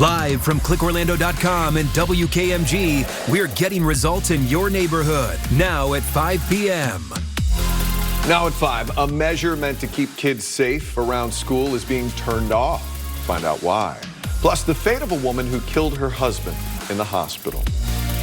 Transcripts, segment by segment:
Live from clickorlando.com and WKMG, we're getting results in your neighborhood. Now at 5 p.m. Now at 5, a measure meant to keep kids safe around school is being turned off. Find out why. Plus, the fate of a woman who killed her husband in the hospital.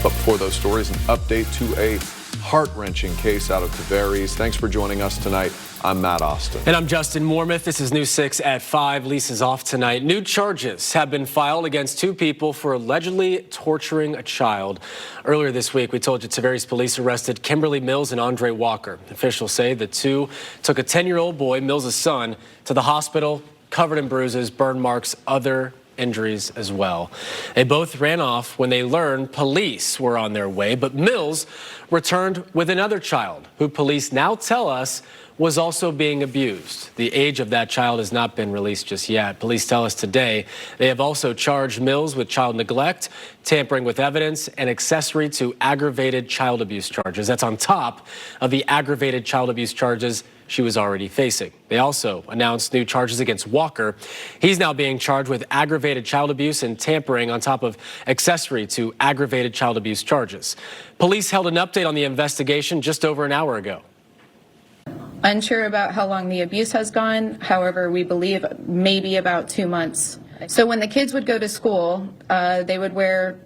But before those stories, an update to a heart-wrenching case out of Tavares. Thanks for joining us tonight. I'm Matt Austin. And I'm Justin Mormouth. This is News 6 at 5. Lisa's off tonight. New charges have been filed against two people for allegedly torturing a child. Earlier this week, we told you Tavares police arrested Kimberly Mills and Andre Walker. Officials say the two took a 10-year-old boy, Mills' son, to the hospital, covered in bruises, burn marks, other injuries as well. They both ran off when they learned police were on their way, but Mills returned with another child who police now tell us was also being abused. The age of that child has not been released just yet. Police tell us today they have also charged Mills with child neglect, tampering with evidence, and accessory to aggravated child abuse charges. That's on top of the aggravated child abuse charges she was already facing. They also announced new charges against Walker. He's now being charged with aggravated child abuse and tampering on top of accessory to aggravated child abuse charges. Police held an update on the investigation just over an hour ago. Unsure about how long the abuse has gone. However, we believe maybe about 2 months. So when the kids would go to school, they would wear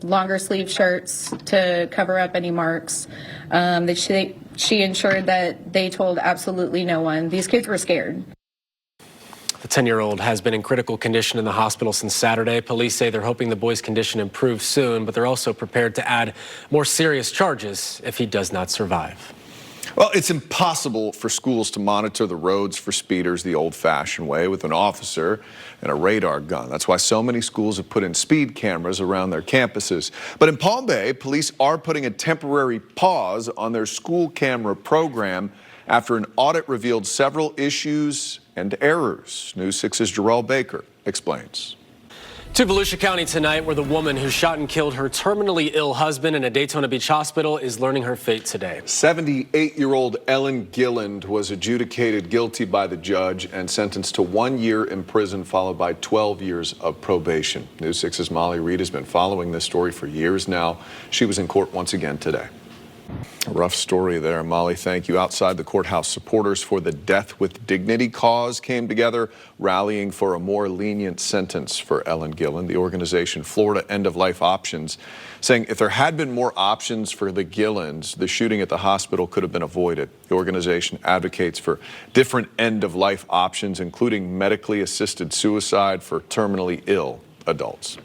longer sleeve shirts to cover up any marks. She ensured that they told absolutely no one. These kids were scared. The 10-year-old has been in critical condition in the hospital since Saturday. Police say they're hoping the boy's condition improves soon, but they're also prepared to add more serious charges if he does not survive. Well, it's impossible for schools to monitor the roads for speeders the old-fashioned way with an officer and a radar gun. That's why so many schools have put in speed cameras around their campuses. But in Palm Bay, police are putting a temporary pause on their school camera program after an audit revealed several issues and errors. News 6's Jarrell Baker explains. To Volusia County tonight, where the woman who shot and killed her terminally ill husband in a Daytona Beach hospital is learning her fate today. 78-year-old Ellen Gilland was adjudicated guilty by the judge and sentenced to 1 year in prison, followed by 12 years of probation. News 6's Molly Reed has been following this story for years now. She was in court once again today. A rough story there, Molly. Thank you. Outside the courthouse, supporters for the Death with Dignity cause came together, rallying for a more lenient sentence for Ellen Gilland. The organization Florida End of Life Options saying if there had been more options for the Gillands, the shooting at the hospital could have been avoided. The organization advocates for different end of life options, including medically assisted suicide for terminally ill adults.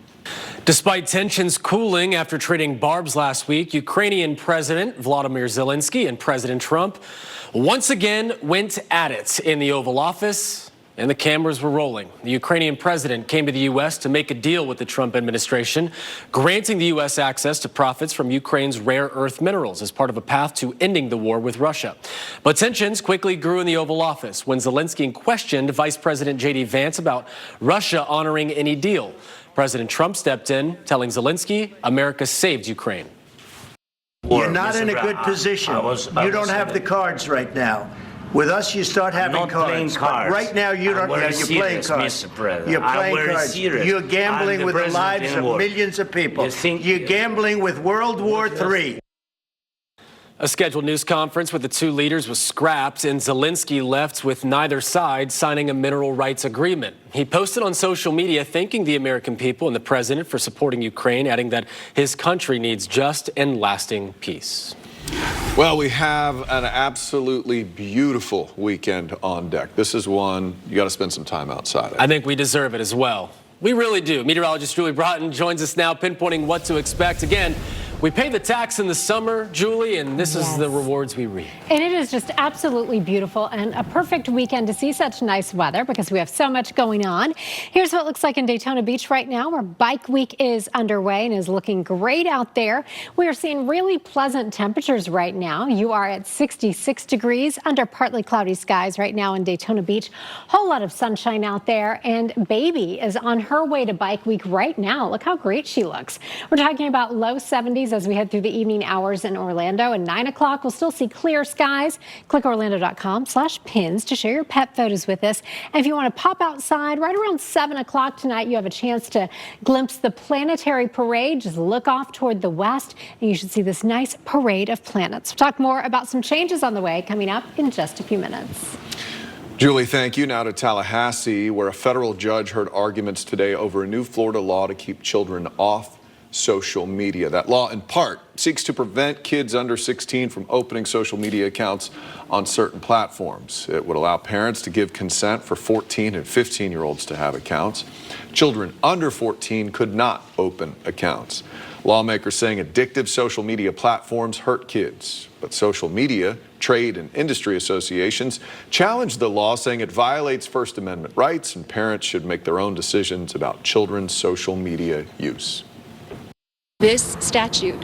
Despite tensions cooling after trading barbs last week, Ukrainian President Volodymyr Zelensky and President Trump once again went at it in the Oval Office, and the cameras were rolling. The Ukrainian president came to the U.S. to make a deal with the Trump administration, granting the U.S. access to profits from Ukraine's rare earth minerals as part of a path to ending the war with Russia. But tensions quickly grew in the Oval Office when Zelensky questioned Vice President J.D. Vance about Russia honoring any deal. President Trump stepped in, telling Zelensky America saved Ukraine. You're not in a good position. You don't have the cards right now. With us, you start having cards. But right now, you don't. You're playing cards. You're playing cards. You're gambling with the lives of millions of people. You're gambling with World War III. A scheduled news conference with the two leaders was scrapped, and Zelensky left with neither side signing a mineral rights agreement. He posted on social media thanking the American people and the president for supporting Ukraine, adding that his country needs just and lasting peace. Well, we have an absolutely beautiful weekend on deck. This is one you got to spend some time outside. I think we deserve it as well. We really do. Meteorologist Julie Broughton joins us now, pinpointing what to expect. Again, we pay the tax in the summer, Julie, and this is the rewards we reap. And it is just absolutely beautiful and a perfect weekend to see such nice weather because we have so much going on. Here's what it looks like in Daytona Beach right now, where Bike Week is underway and is looking great out there. We are seeing really pleasant temperatures right now. You are at 66 degrees under partly cloudy skies right now in Daytona Beach. Whole lot of sunshine out there, and baby is on her way to Bike Week right now. Look how great she looks. We're talking about low 70s 40s as we head through the evening hours in Orlando. And 9 o'clock, we'll still see clear skies. Click orlando.com/pins to share your pet photos with us. And if you want to pop outside right around 7 o'clock tonight, you have a chance to glimpse the planetary parade. Just look off toward the west and you should see this nice parade of planets. We'll talk more about some changes on the way coming up in just a few minutes. Julie, thank you. Now to Tallahassee, where a federal judge heard arguments today over a new Florida law to keep children off social media. That law, in part, seeks to prevent kids under 16 from opening social media accounts on certain platforms. It would allow parents to give consent for 14 and 15-year-olds to have accounts. Children under 14 could not open accounts. Lawmakers saying addictive social media platforms hurt kids, but social media trade and industry associations challenged the law, saying it violates First Amendment rights and parents should make their own decisions about children's social media use. This statute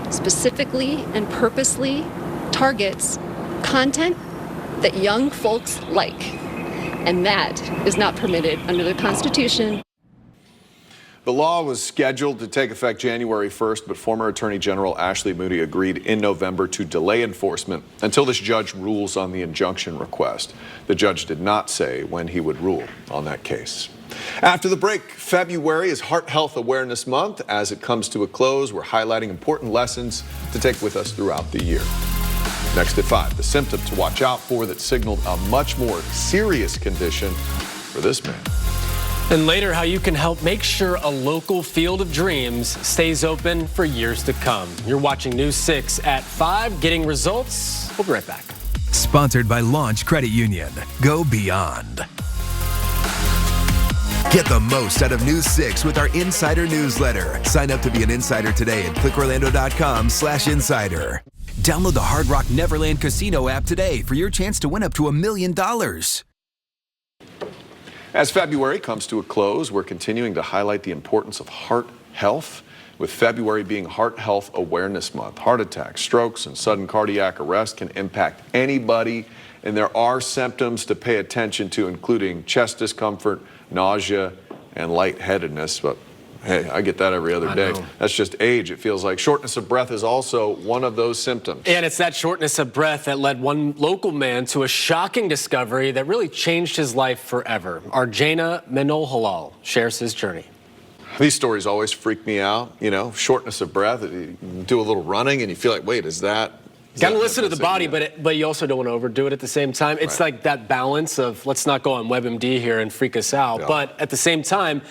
specifically and purposely targets content that young folks like, and that is not permitted under the Constitution. The law was scheduled to take effect January 1st, but former Attorney General Ashley Moody agreed in November to delay enforcement until this judge rules on the injunction request. The judge did not say when he would rule on that case. After the break, February is Heart Health Awareness Month. As it comes to a close, we're highlighting important lessons to take with us throughout the year. Next at 5, the symptom to watch out for that signaled a much more serious condition for this man. And later, how you can help make sure a local Field of Dreams stays open for years to come. You're watching News 6 at 5, getting results. We'll be right back. Sponsored by Launch Credit Union. Go beyond. Get the most out of News 6 with our Insider newsletter. Sign up to be an insider today at clickorlando.com/insider. Download the Hard Rock Neverland Casino app today for your chance to win up to $1 million. As February comes to a close, we're continuing to highlight the importance of heart health, with February being Heart Health Awareness Month. Heart attacks, strokes, and sudden cardiac arrest can impact anybody, and there are symptoms to pay attention to, including chest discomfort, nausea, and lightheadedness. But hey, I get that every other day. That's just age, it feels like. Shortness of breath is also one of those symptoms. And it's that shortness of breath that led one local man to a shocking discovery that really changed his life forever. Our Jaina Menolhalal shares his journey. These stories always freak me out, you know, shortness of breath. You do a little running and you feel like, wait, is that... Got to listen to the body, but you also don't want to overdo it at the same time. It's like that balance of, let's not go on WebMD here and freak us out, but at the same time,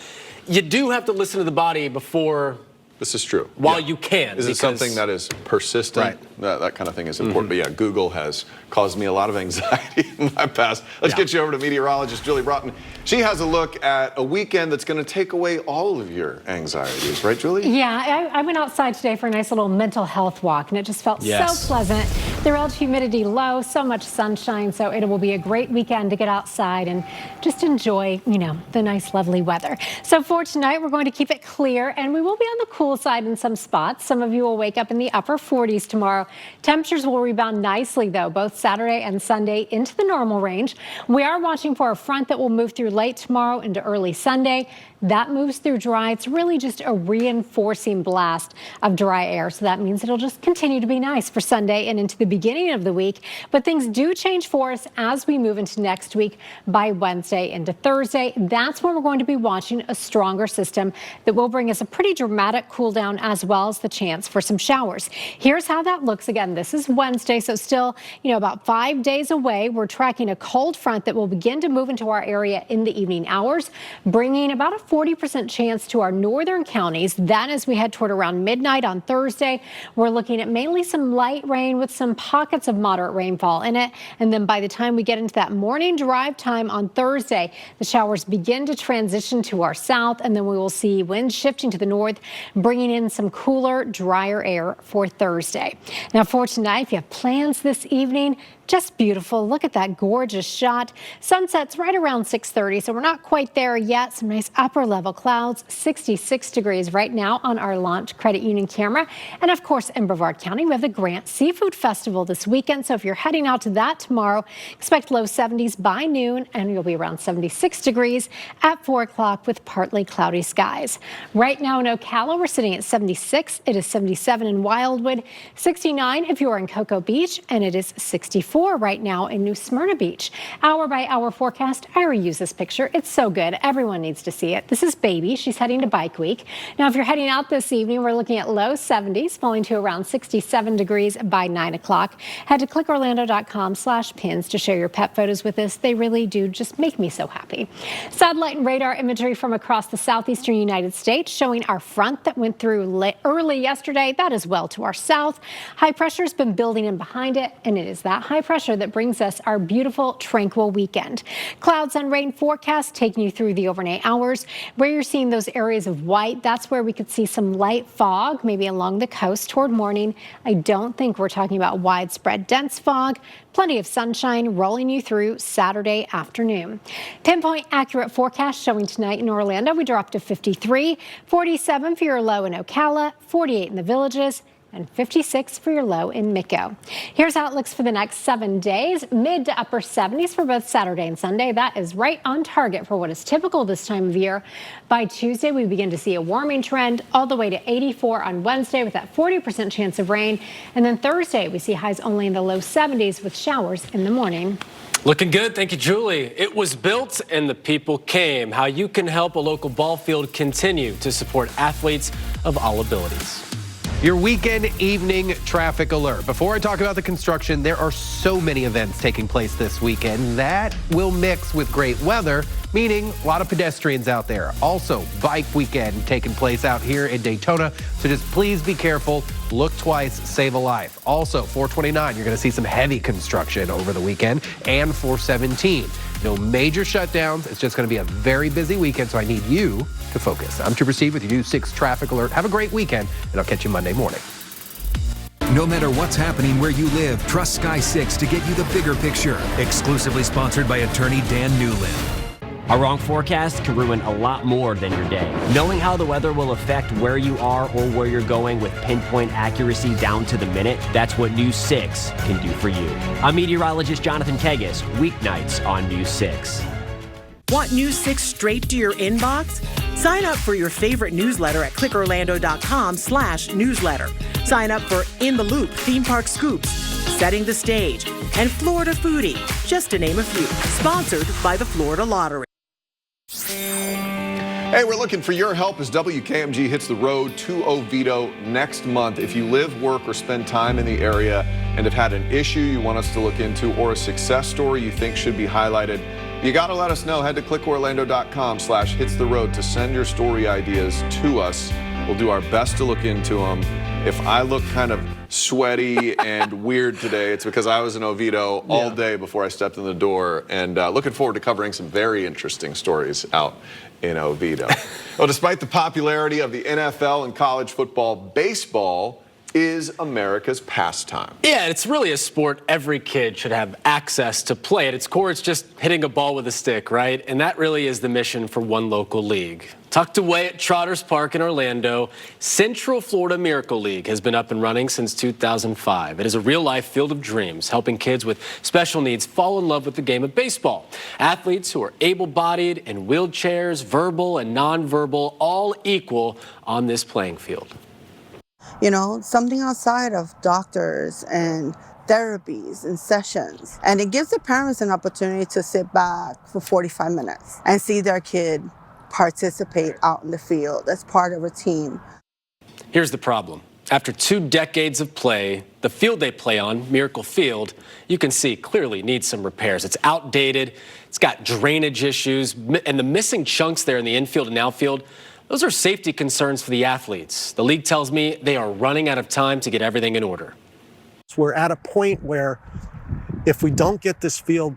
you do have to listen to the body before. This is true. While you can. Is it something that is persistent? That kind of thing is important. But yeah, Google has caused me a lot of anxiety in my past. Let's get you over to meteorologist Julie Broughton. She has a look at a weekend that's going to take away all of your anxieties, right, Julie? Yeah, I went outside today for a nice little mental health walk, and it just felt so pleasant. The relative humidity low, so much sunshine, so it will be a great weekend to get outside and just enjoy, you know, the nice, lovely weather. So for tonight, we're going to keep it clear, and we will be on the cool side in some spots. Some of you will wake up in the upper 40s tomorrow. Temperatures will rebound nicely, though, both Saturday and Sunday into the normal range. We are watching for a front that will move through late tomorrow into early Sunday. That moves through dry. It's really just a reinforcing blast of dry air. So that means it'll just continue to be nice for Sunday and into the beginning of the week. But things do change for us as we move into next week by Wednesday into Thursday. That's when we're going to be watching a stronger system that will bring us a pretty dramatic cool down as well as the chance for some showers. Here's how that looks. Again, this is Wednesday, so still, you know, about 5 days away. We're tracking a cold front that will begin to move into our area in the evening hours, bringing about a 40% chance to our northern counties. Then as we head toward around midnight on Thursday, we're looking at mainly some light rain with some pockets of moderate rainfall in it. And then by the time we get into that morning drive time on Thursday, the showers begin to transition to our south, and then we will see winds shifting to the north, bringing in some cooler, drier air for Thursday. Now for tonight, if you have plans this evening, Just beautiful. Look at that gorgeous shot. Sunset's right around 6:30, so we're not quite there yet. Some nice upper level clouds, 66 degrees right now on our Launch Credit Union camera. And of course, in Brevard County, we have the Grant Seafood Festival this weekend. So if you're heading out to that tomorrow, expect low 70s by noon, and you'll be around 76 degrees at 4 o'clock with partly cloudy skies. Right now in Ocala, we're sitting at 76. It is 77 in Wildwood, 69 if you are in Cocoa Beach, and it is 64 right now in New Smyrna Beach. Hour by hour forecast. I reuse this picture. It's so good. Everyone needs to see it. This is Baby. She's heading to Bike Week. Now, if you're heading out this evening, we're looking at low 70s, falling to around 67 degrees by 9 o'clock. Head to clickorlando.com/pins to share your pet photos with us. They really do just make me so happy. Satellite and radar imagery from across the southeastern United States showing our front that went through early yesterday. That is well to our south. High pressure has been building in behind it, and it is that high pressure that brings us our beautiful, tranquil weekend. Clouds and rain forecast taking you through the overnight hours. Where you're seeing those areas of white, that's where we could see some light fog, maybe along the coast toward morning. I don't think we're talking about widespread dense fog. Plenty of sunshine rolling you through Saturday afternoon. Pinpoint accurate forecast showing tonight in Orlando. We drop to 53, 47 for your low in Ocala, 48 in the Villages, and 56 for your low in Mico. Here's outlooks for the next 7 days. Mid to upper 70s for both Saturday and Sunday. That is right on target for what is typical this time of year. By Tuesday, we begin to see a warming trend all the way to 84 on Wednesday with that 40% chance of rain. And then Thursday, we see highs only in the low 70s with showers in the morning. Looking good. Thank you, Julie. It was built and the people came. How you can help a local ball field continue to support athletes of all abilities. Your weekend evening traffic alert. Before I talk about the construction, there are so many events taking place this weekend that will mix with great weather, meaning a lot of pedestrians out there. Also, bike weekend taking place out here in Daytona. So just please be careful. Look twice, save a life. Also, 429, you're going to see some heavy construction over the weekend, and 417. No major shutdowns. It's just going to be a very busy weekend, so I need you to focus. I'm Trooper Steve with your News 6 traffic alert. Have a great weekend, and I'll catch you Monday morning. No matter what's happening where you live, trust Sky 6 to get you the bigger picture. Exclusively sponsored by attorney Dan Newland. A wrong forecast can ruin a lot more than your day. Knowing how the weather will affect where you are or where you're going with pinpoint accuracy down to the minute, that's what News 6 can do for you. I'm meteorologist Jonathan Kegas, weeknights on News 6. Want News 6 straight to your inbox? Sign up for your favorite newsletter at clickorlando.com/newsletter. Sign up for In the Loop Theme Park Scoops, Setting the Stage, and Florida Foodie, just to name a few. Sponsored by the Florida Lottery. Hey, we're looking for your help as WKMG hits the road to Oviedo next month. If you live, work, or spend time in the area and have had an issue you want us to look into or a success story you think should be highlighted, you got to let us know. Head to clickorlando.com/hitstheroad to send your story ideas to us. We'll do our best to look into them. If I look kind of sweaty and weird today, it's because I was in Oviedo all day before I stepped in the door, and looking forward to covering some very interesting stories out in Oviedo. Well, despite the popularity of the NFL and college football, baseball is America's pastime. Yeah, it's really a sport every kid should have access to play. At its core, it's just hitting a ball with a stick, right? And that really is the mission for one local league. Tucked away at Trotters Park in Orlando, Central Florida Miracle League has been up and running since 2005. It is a real-life field of dreams, helping kids with special needs fall in love with the game of baseball. Athletes who are able-bodied, in wheelchairs, verbal and nonverbal, all equal on this playing field. You know, something outside of doctors and therapies and sessions. And it gives the parents an opportunity to sit back for 45 minutes and see their kid participate out in the field as part of a team. Here's the problem. After 2 decades of play, the field they play on, Miracle Field, you can see clearly needs some repairs. It's outdated, it's got drainage issues, and the missing chunks there in the infield and outfield, those are safety concerns for the athletes. The league tells me they are running out of time to get everything in order. We're at a point where if we don't get this field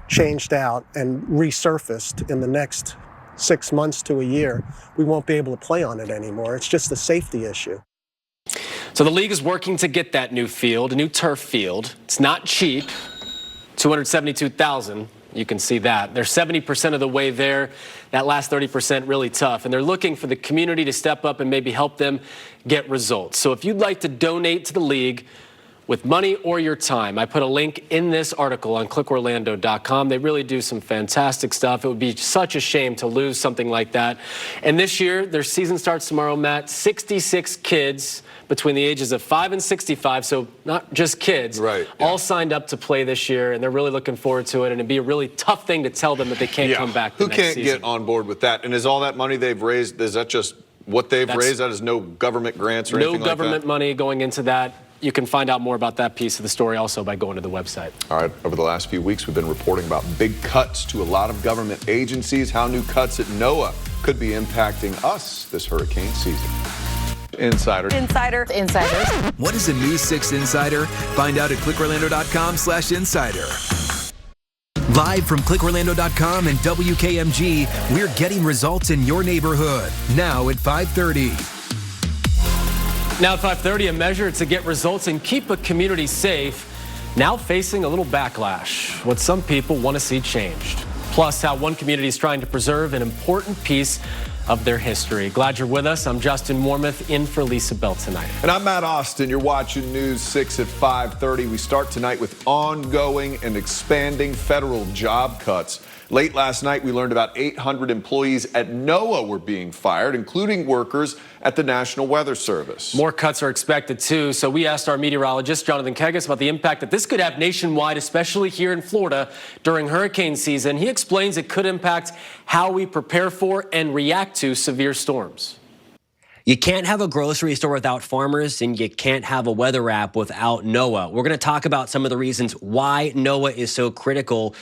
changed out and resurfaced in the next 6 months to a year, we won't be able to play on it anymore. It's just a safety issue. So the league is working to get that new field, a new turf field. It's not cheap. 272,000. You can see that. They're 70% of the way there. That last 30% really tough. And they're looking for the community to step up and maybe help them get results. So if you'd like to donate to the league with money or your time, I put a link in this article on clickorlando.com. They really do some fantastic stuff. It would be such a shame to lose something like that. And this year, their season starts tomorrow, Matt. 66 kids between the ages of 5 and 65, so not just kids, right, all signed up to play this year, and they're really looking forward to it, and it'd be a really tough thing to tell them that they can't come back the next season. Who can't get on board with that? And is all that money they've raised, is that just what they've raised? That is no government grants or anything like that? No government money going into that. You can find out more about that piece of the story also by going to the website. All right, over the last few weeks, we've been reporting about big cuts to a lot of government agencies, how new cuts at NOAA could be impacting us this hurricane season. Insiders. What is a News 6 Insider? Find out at clickorlando.com/insider. Live from clickorlando.com and WKMG, we're getting results in your neighborhood. Now at 5:30. Now at 5:30, a measure to get results and keep a community safe, now facing a little backlash. What some people want to see changed. Plus, how one community is trying to preserve an important piece of their history. Glad you're with us. I'm Justin Wormuth, in for Lisa Bell tonight. And I'm Matt Austin. You're watching News 6 at 5:30. We start tonight with ongoing and expanding federal job cuts. Late last night, we learned about 800 employees at NOAA were being fired, including workers at the National Weather Service. More cuts are expected, too. So we asked our meteorologist, Jonathan Kegas, about the impact that this could have nationwide, especially here in Florida during hurricane season. He explains it could impact how we prepare for and react to severe storms. You can't have a grocery store without farmers, and you can't have a weather app without NOAA. We're going to talk about some of the reasons why NOAA is so critical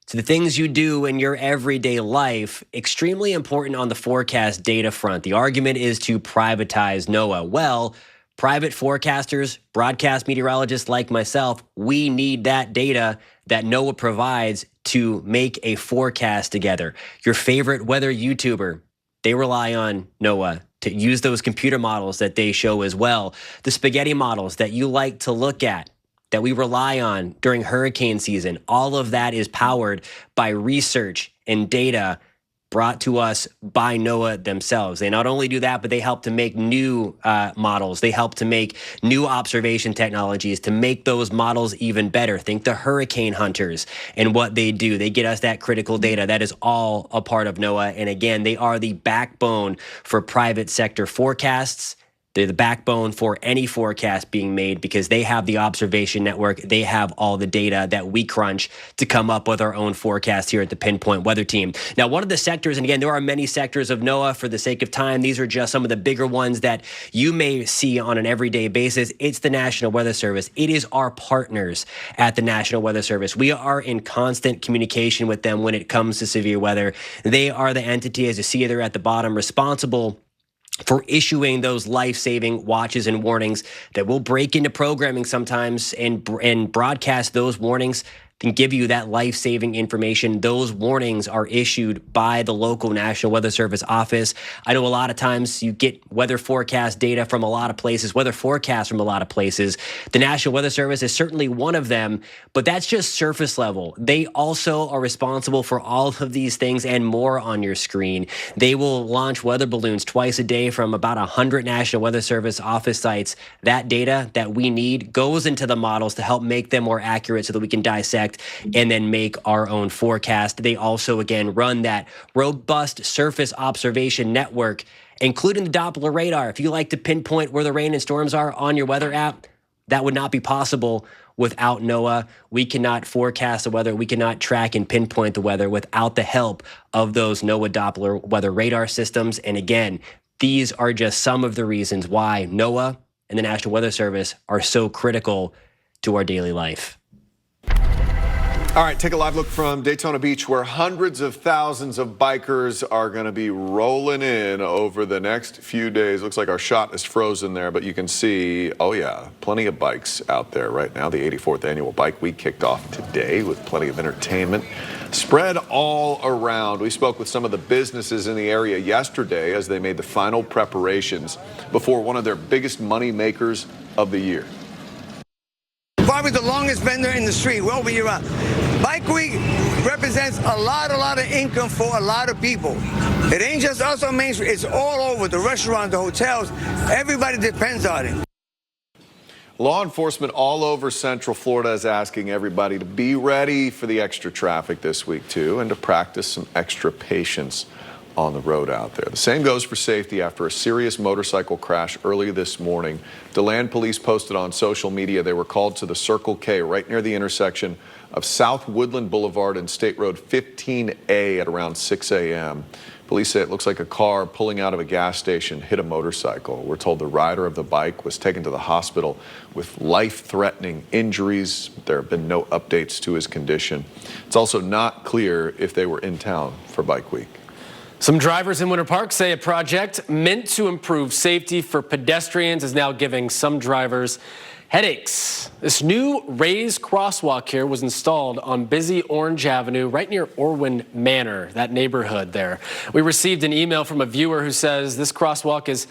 to the things you do in your everyday life. Extremely important on the forecast data front. The argument is to privatize NOAA. Well, private forecasters, broadcast meteorologists like myself, we need that data that NOAA provides to make a forecast together. Your favorite weather YouTuber, they rely on NOAA to use those computer models that they show as well. The spaghetti models that you like to look at, that we rely on during hurricane season, all of that is powered by research and data brought to us by NOAA themselves. They not only do that, but they help to make new models. They help to make new observation technologies to make those models even better. Think the hurricane hunters and what they do. They get us that critical data. That is all a part of NOAA. And again, they are the backbone for private sector forecasts. They're the backbone for any forecast being made because they have the observation network. They have all the data that we crunch to come up with our own forecast here at the Pinpoint Weather Team. Now, one of the sectors, and again, there are many sectors of NOAA. For the sake of time, these are just some of the bigger ones that you may see on an everyday basis. It's the National Weather Service. It is our partners at the National Weather Service. We are in constant communication with them when it comes to severe weather. They are the entity, as you see there at the bottom, responsible for issuing those life-saving watches and warnings that will break into programming sometimes and broadcast those warnings and give you that life-saving information. Those warnings are issued by the local National Weather Service office. I know a lot of times you get weather forecast data from a lot of places, weather forecasts from a lot of places. The National Weather Service is certainly one of them, but that's just surface level. They also are responsible for all of these things and more on your screen. They will launch weather balloons twice a day from about 100 National Weather Service office sites. That data that we need goes into the models to help make them more accurate so that we can dissect and then make our own forecast. They also, again, run that robust surface observation network, including the Doppler radar. If you like to pinpoint where the rain and storms are on your weather app, that would not be possible without NOAA. We cannot forecast the weather. We cannot track and pinpoint the weather without the help of those NOAA Doppler weather radar systems. And again, these are just some of the reasons why NOAA and the National Weather Service are so critical to our daily life. All right, take a live look from Daytona Beach, where hundreds of thousands of bikers are going to be rolling in over the next few days. Looks like our shot is frozen there, but you can see, oh yeah, plenty of bikes out there right now. The 84th Annual Bike Week kicked off today with plenty of entertainment spread all around. We spoke with some of the businesses in the area yesterday as they made the final preparations before one of their biggest money makers of the year. Probably the longest vendor in the street. We'll be Bike Week represents a lot of income for a lot of people. It ain't just us on Main Street, it's all over, the restaurants, the hotels, everybody depends on it. Law enforcement all over Central Florida is asking everybody to be ready for the extra traffic this week, too, and to practice some extra patience on the road out there. The same goes for safety after a serious motorcycle crash early this morning. DeLand police posted on social media they were called to the Circle K right near the intersection of South Woodland Boulevard and State Road 15A at around 6 a.m. Police say it looks like a car pulling out of a gas station hit a motorcycle. We're told the rider of the bike was taken to the hospital with life-threatening injuries. There have been no updates to his condition. It's also not clear if they were in town for Bike Week. Some drivers in Winter Park say a project meant to improve safety for pedestrians is now giving some drivers headaches. This new raised crosswalk here was installed on busy Orange Avenue right near Orwin Manor, that neighborhood there. We received an email from a viewer who says this crosswalk is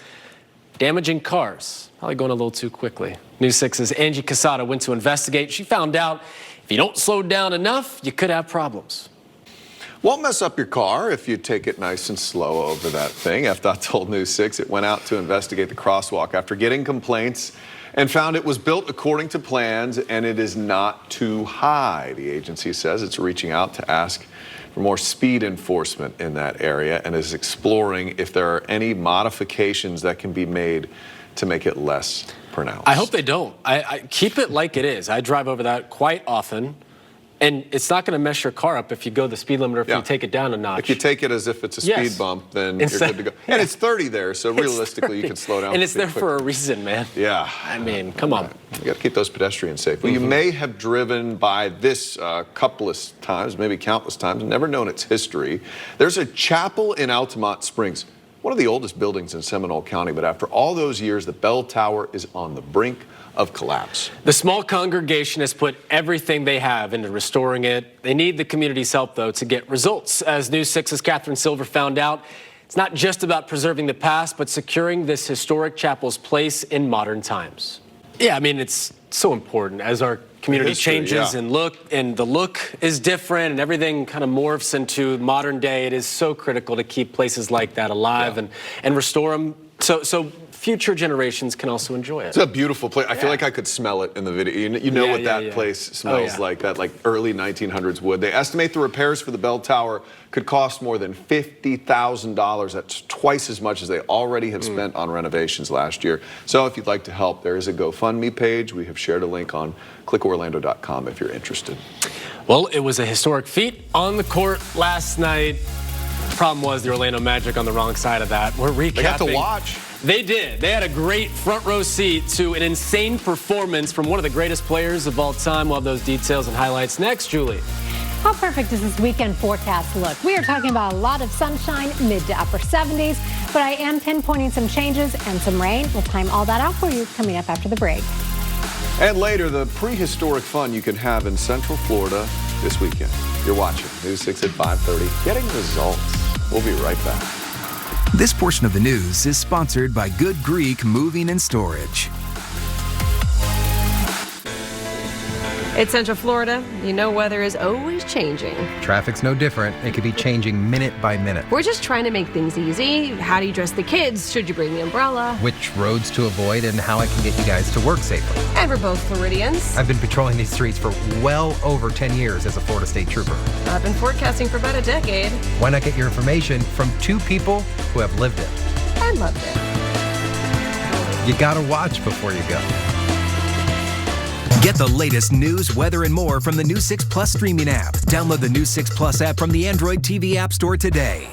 damaging cars, probably going a little too quickly. News 6's Angie Casada went to investigate. She found out if you don't slow down enough, you could have problems. Won't mess up your car if you take it nice and slow over that thing. FDOT told News 6 it went out to investigate the crosswalk after getting complaints and found it was built according to plans and it is not too high. The agency says it's reaching out to ask for more speed enforcement in that area and is exploring if there are any modifications that can be made to make it less pronounced. I hope they don't. I keep it like it is. I drive over that quite often. And it's not going to mess your car up if you go the speed limit or if you take it down a notch. If you take it as if it's a speed bump, then you're good to go. And it's 30 there, so realistically you can slow down. And it's there for a reason, man. Yeah. I mean, come on. You got to keep those pedestrians safe. Well, you may have driven by this couple of times, maybe countless times, and never known its history. There's a chapel in Altamont Springs, one of the oldest buildings in Seminole County, but after all those years, the bell tower is on the brink of collapse. The small congregation has put everything they have into restoring it. They need the community's help, though, to get results. As News 6's Catherine Silver found out, it's not just about preserving the past, but securing this historic chapel's place in modern times. Yeah, I mean, it's so important as our community changes and the look is different and everything kind of morphs into modern day. It is so critical to keep places like that alive and restore them so future generations can also enjoy it. It's a beautiful place. I feel like I could smell it in the video. You know what that place smells like, that like early 1900s wood. They estimate the repairs for the bell tower could cost more than $50,000. That's twice as much as they already have spent on renovations last year. So if you'd like to help, there is a GoFundMe page. We have shared a link on clickorlando.com if you're interested. Well, it was a historic feat on the court last night. Problem was the Orlando Magic on the wrong side of that. We're recapping. They got to watch. They did. They had a great front row seat to an insane performance from one of the greatest players of all time. We'll have those details and highlights next, Julie. How perfect does this weekend forecast look? We are talking about a lot of sunshine, mid to upper 70s, but I am pinpointing some changes and some rain. We'll time all that out for you coming up after the break. And later, the prehistoric fun you can have in Central Florida this weekend. You're watching News 6 at 5:30, getting results. We'll be right back. This portion of the news is sponsored by Good Greek Moving and Storage. It's Central Florida. You know weather is always changing. Traffic's no different. It could be changing minute by minute. We're just trying to make things easy. How do you dress the kids? Should you bring the umbrella? Which roads to avoid and how I can get you guys to work safely. And we're both Floridians. I've been patrolling these streets for well over 10 years as a Florida State Trooper. I've been forecasting for about a decade. Why not get your information from two people who have lived it? I loved it. You gotta watch before you go. Get the latest news, weather, and more from the News 6 Plus streaming app. Download the News 6 Plus app from the Android TV App Store today.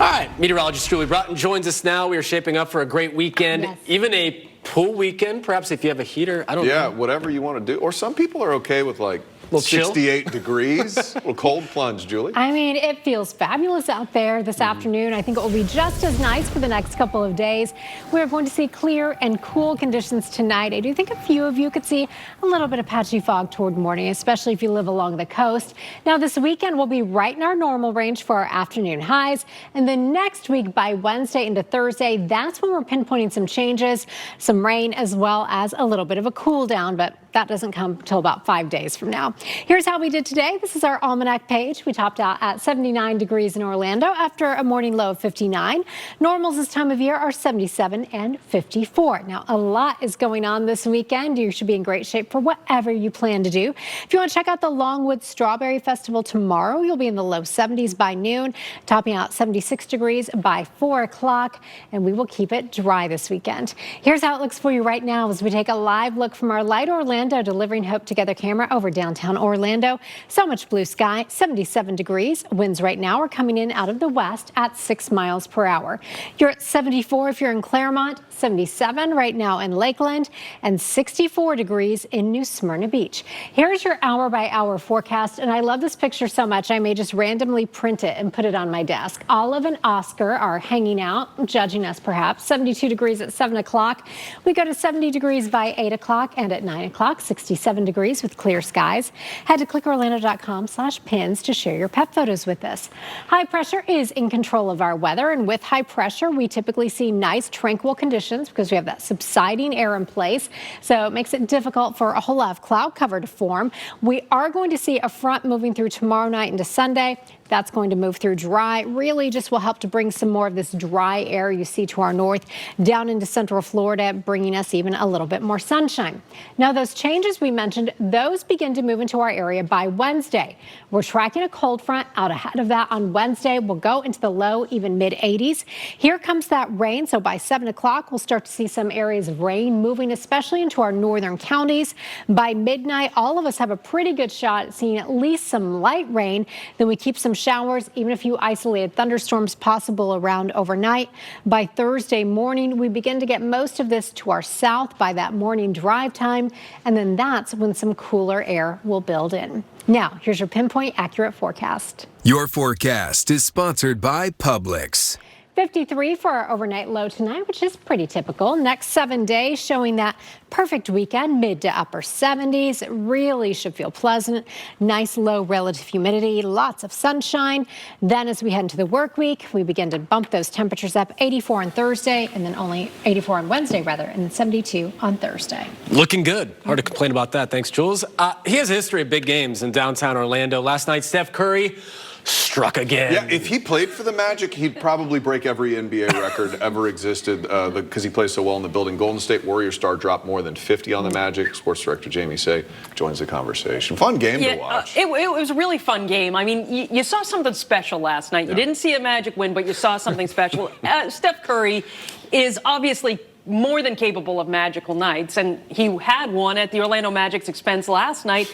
All right, meteorologist Julie Broughton joins us now. We are shaping up for a great weekend, even a pool weekend, perhaps if you have a heater. I don't know. Yeah, whatever you want to do. Or some people are okay with like 68 degrees. A little cold plunge, Julie. I mean, it feels fabulous out there this afternoon. I think it will be just as nice for the next couple of days. We're going to see clear and cool conditions tonight. I do think a few of you could see a little bit of patchy fog toward morning, especially if you live along the coast. Now, this weekend will be right in our normal range for our afternoon highs. And then next week, by Wednesday into Thursday, that's when we're pinpointing some changes, some rain, as well as a little bit of a cool down. But that doesn't come until about 5 days from now. Here's how we did today. This is our almanac page. We topped out at 79 degrees in Orlando after a morning low of 59. Normals this time of year are 77 and 54. Now, a lot is going on this weekend. You should be in great shape for whatever you plan to do. If you want to check out the Longwood Strawberry Festival tomorrow, you'll be in the low 70s by noon, topping out 76 degrees by 4 o'clock, and we will keep it dry this weekend. Here's how it looks for you right now as we take a live look from our Light Orlando Delivering Hope Together camera over downtown Orlando. So much blue sky, 77 degrees. Winds right now are coming in out of the west at 6 miles per hour. You're at 74 if you're in Claremont, 77 right now in Lakeland, and 64 degrees in New Smyrna Beach. Here's your hour-by-hour forecast, and I love this picture so much I may just randomly print it and put it on my desk. Olive and Oscar are hanging out, judging us perhaps. 72 degrees at 7 o'clock. We go to 70 degrees by 8 o'clock, and at 9 o'clock, 67 degrees with clear skies. Head to clickorlando.com/pins to share your pet photos with us. High pressure is in control of our weather, and with high pressure, we typically see nice, tranquil conditions because we have that subsiding air in place. So it makes it difficult for a whole lot of cloud cover to form. We are going to see a front moving through tomorrow night into Sunday. That's going to move through dry. Really just will help to bring some more of this dry air you see to our north down into central Florida, bringing us even a little bit more sunshine. Now, those changes we mentioned, those begin to move into our area by Wednesday. We're tracking a cold front out ahead of that on Wednesday. We'll go into the low, even mid 80s. Here comes that rain. So by 7 o'clock, we'll start to see some areas of rain moving, especially into our northern counties. By midnight, all of us have a pretty good shot at seeing at least some light rain. Then we keep some showers, even a few isolated thunderstorms possible around overnight. By Thursday morning, we begin to get most of this to our south by that morning drive time, and then that's when some cooler air will build in. Now, here's your pinpoint accurate forecast. Your forecast is sponsored by Publix. 53 for our overnight low tonight, which is pretty typical. Next 7 days showing that perfect weekend, mid to upper 70s. It really should feel pleasant. Nice low relative humidity, lots of sunshine. Then as we head into the work week, we begin to bump those temperatures up. 84 on Thursday, and then only 84 on Wednesday, rather, and then 72 on Thursday. Looking good. Hard to complain about that. Thanks, Jules. He has a history of big games in downtown Orlando. Last night, Steph Curry struck again. Yeah, if he played for the Magic, he'd probably break every NBA record ever existed because he plays so well in the building. Golden State Warriors star dropped more than 50 on the Magic. Sports director Jamie Say joins the conversation. Fun game to watch. It was a really fun game. I mean, you saw something special last night. You didn't see a Magic win, but you saw something special. Steph Curry is obviously more than capable of magical nights, and he had one at the Orlando Magic's expense last night.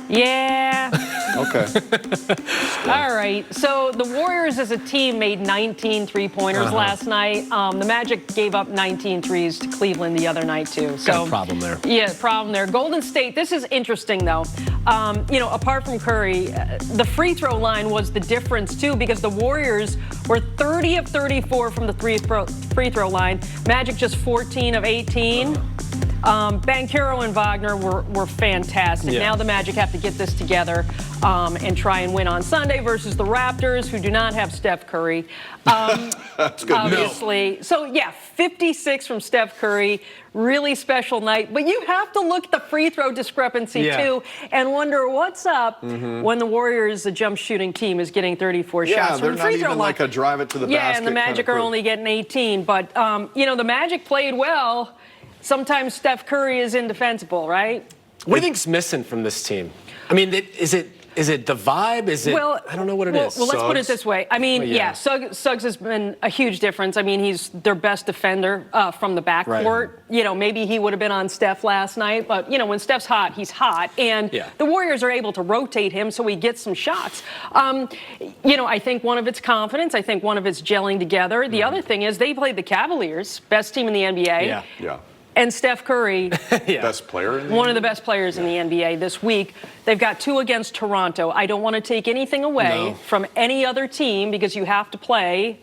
Yeah. Okay. All right. So the Warriors as a team made 19 three-pointers last night. The Magic gave up 19 threes to Cleveland the other night, too. So got a problem there. Yeah, problem there. Golden State, this is interesting, though. Apart from Curry, the free throw line was the difference, too, because the Warriors were 30 of 34 from the free throw line. Magic just 14 of 18. Banchero and Wagner were fantastic. Now the Magic have to get this together and try and win on Sunday versus the Raptors, who do not have Steph Curry, That's good obviously. No. So, 56 from Steph Curry. Really special night. But you have to look at the free throw discrepancy, too, and wonder what's up when the Warriors, the jump shooting team, is getting 34 shots from the free throw line. Yeah, they're not even like a drive it to the basket. Yeah, and the Magic are only getting 18. But, the Magic played well. Sometimes Steph Curry is indefensible, right? What do you think's missing from this team? I mean, is it the vibe? Is it? I don't know what it is. Well, let's put it this way. I mean, Suggs has been a huge difference. I mean, he's their best defender from the backcourt. Right. Maybe he would have been on Steph last night, but when Steph's hot, he's hot, and the Warriors are able to rotate him so he gets some shots. I think one of it's confidence. I think one of it's gelling together. The other thing is they played the Cavaliers, best team in the NBA. Yeah. And Steph Curry, best player in the one of the best players in the NBA this week. They've got 2 against Toronto. I don't want to take anything away from any other team because you have to play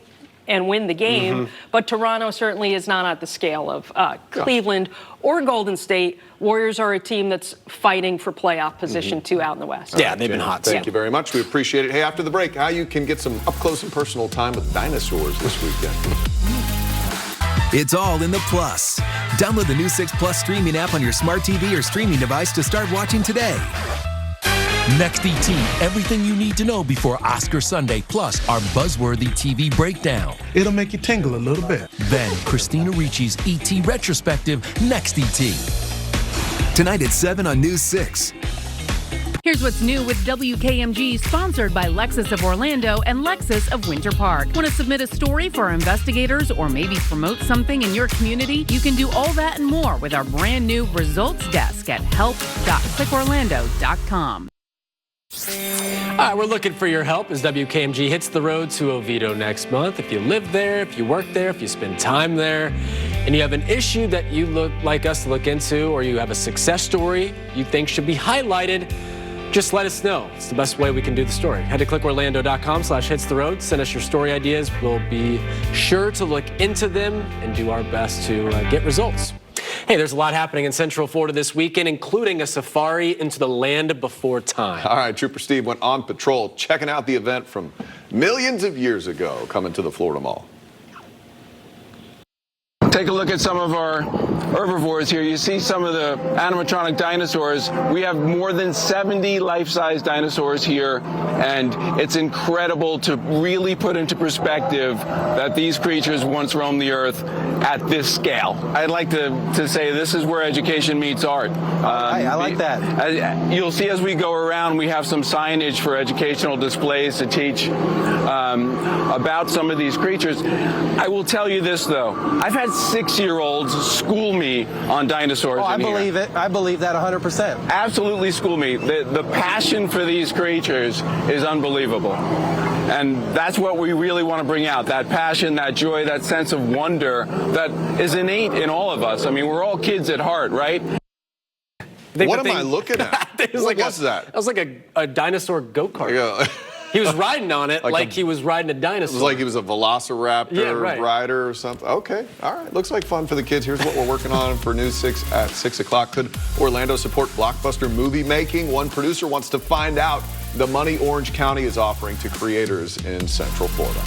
and win the game. But Toronto certainly is not at the scale of Cleveland or Golden State. Warriors are a team that's fighting for playoff position, too, out in the West. Yeah, they've been hot. Thank you very much. We appreciate it. Hey, after the break, how you can get some up-close and personal time with dinosaurs this weekend. It's all in the Plus. Download the new 6 Plus streaming app on your smart TV or streaming device to start watching today. Next ET, everything you need to know before Oscar Sunday, plus our buzzworthy TV breakdown. It'll make you tingle a little bit. Then Christina Ricci's ET retrospective, Next ET. Tonight at 7 on News 6. Here's what's new with WKMG, sponsored by Lexus of Orlando and Lexus of Winter Park. Want to submit a story for our investigators or maybe promote something in your community? You can do all that and more with our brand new results desk at help.clickorlando.com. All right, we're looking for your help as WKMG hits the road to Oviedo next month. If you live there, if you work there, if you spend time there, and you have an issue that you look like us to look into, or you have a success story you think should be highlighted, just let us know. It's the best way we can do the story. Head to clickorlando.com/hitstheroad. Send us your story ideas. We'll be sure to look into them and do our best to get results. Hey, there's a lot happening in Central Florida this weekend, including a safari into the land before time. All right, Trooper Steve went on patrol, checking out the event from millions of years ago, coming to the Florida Mall. Take a look at some of our herbivores here. You see some of the animatronic dinosaurs. We have more than 70 life-size dinosaurs here, and it's incredible to really put into perspective that these creatures once roamed the earth at this scale. I'd like to say this is where education meets art. I like that. You'll see as we go around, we have some signage for educational displays to teach about some of these creatures. I will tell you this, though. I've had 6-year-olds school me on dinosaurs. Oh, I believe it. I believe that 100%. Absolutely school me. The passion for these creatures is unbelievable. And that's what we really want to bring out, that passion, that joy, that sense of wonder that is innate in all of us. I mean, we're all kids at heart, right? What am I looking at? What was that? That was like a dinosaur go-kart. Yeah. He was riding on it like he was riding a dinosaur. It was like he was a velociraptor rider or something. Okay, all right. Looks like fun for the kids. Here's what we're working on for News 6 at 6 o'clock. Could Orlando support blockbuster movie making? One producer wants to find out the money Orange County is offering to creators in Central Florida.